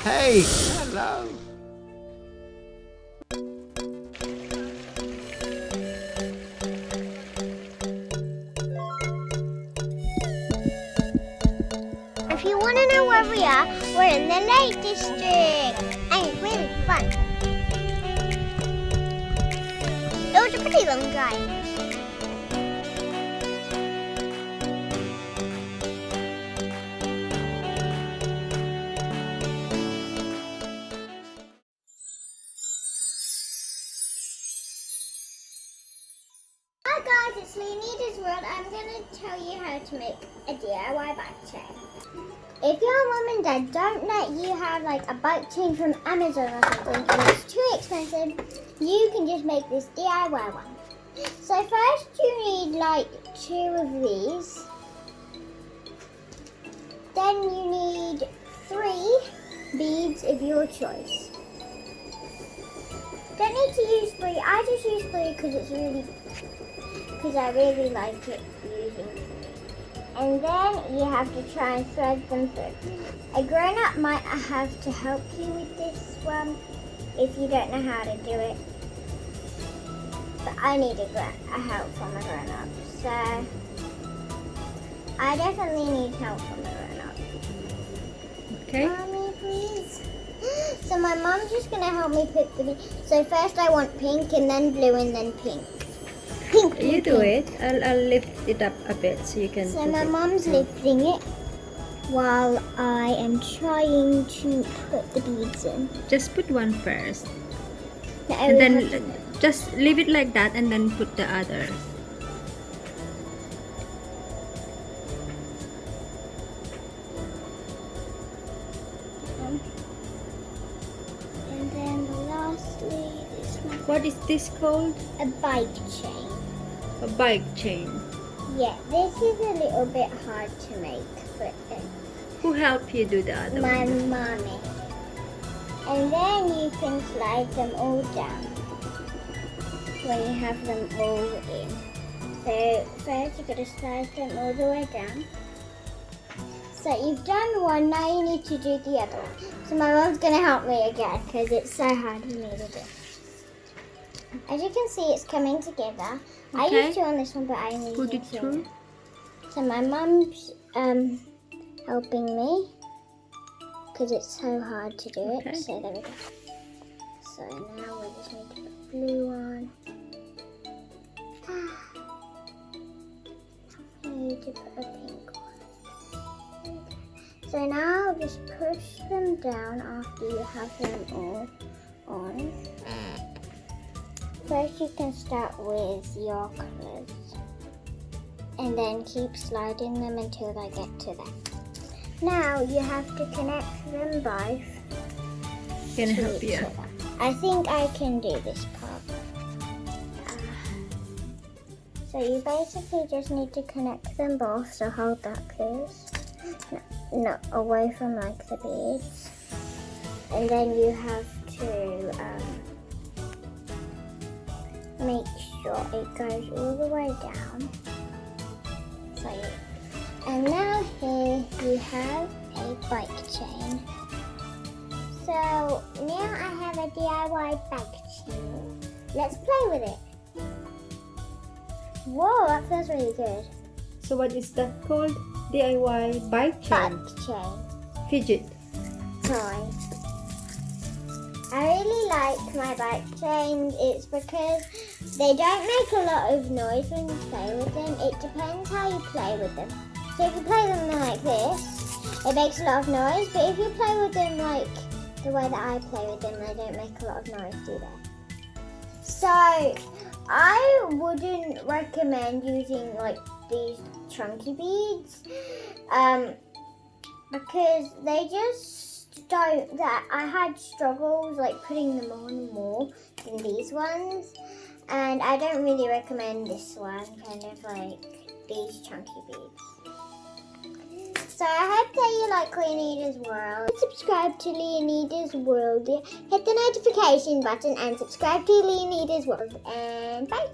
Hey, hello. If you want to know where we are, we're in the Lake District, and it's really fun. It was a pretty long drive. Hi guys, it's Leonidas World. I'm going to tell you how to make a DIY bike chain. If your mum and dad don't let you have like a bike chain from Amazon or something and it's too expensive, you can just make this DIY one. So first you need like 2 of these. Then you need 3 beads of your choice. Don't need to use 3. I just use 3 because I really like it using 3. And then you have to try and thread them through. A grown-up might have to help you with this one if you don't know how to do it. But I need a help from a grown-up. So I definitely need help from a grown-up. Okay. Mommy, please. So my mom's just going to help me put the... So first I want pink and then blue and then pink. Pink, You do it. I'll lift it up a bit so you can. So my mom's lifting it while I am trying to put the beads in. Just put one first, No, and then just leave it like that, and then put the others. And then lastly, this one. What is this called? A bike chain. A bike chain. Yeah, this is a little bit hard to make, but Who helped you do the other my one? mommy. And then you can slide them all down when you have them all in. So first you've got to slide them all the way down. So you've done one, now you need to do the other one. So my mom's going to help me again because it's so hard for me to do. As you can see, it's coming together. I Okay. used to on this one, but I need Put it to. through. So my mum's helping me because it's so hard to do Okay. it. So there we go. So now we just need to put blue on. I need to put a pink one. So now just push them down after you have them all on. First you can start with your colours and then keep sliding them until they get to there. Now you have to connect them both. Can I to help each you? other. I think I can do this part. So you basically just need to connect them both, so hold that please. No, away from like the beads. And then you have to make sure it goes all the way down. So and now here you have a bike chain. So now I have a DIY bike chain. Let's play with it. Whoa, that feels really good. So what is that called? DIY bike chain. Bike chain. Fidget. Toy. I really like my bike chains. It's because they don't make a lot of noise when you play with them. It depends how you play with them. So if you play them like this, it makes a lot of noise. But if you play with them like the way that I play with them, they don't make a lot of noise, do they? So I wouldn't recommend using like these chunky beads because they just don't. That I had struggles like putting them on more than these ones, and I don't really recommend this one, kind of like these chunky beads. So I hope that you like Leonidas World. Subscribe to Leonidas World. Hit the notification button and subscribe to Leonidas World. And bye.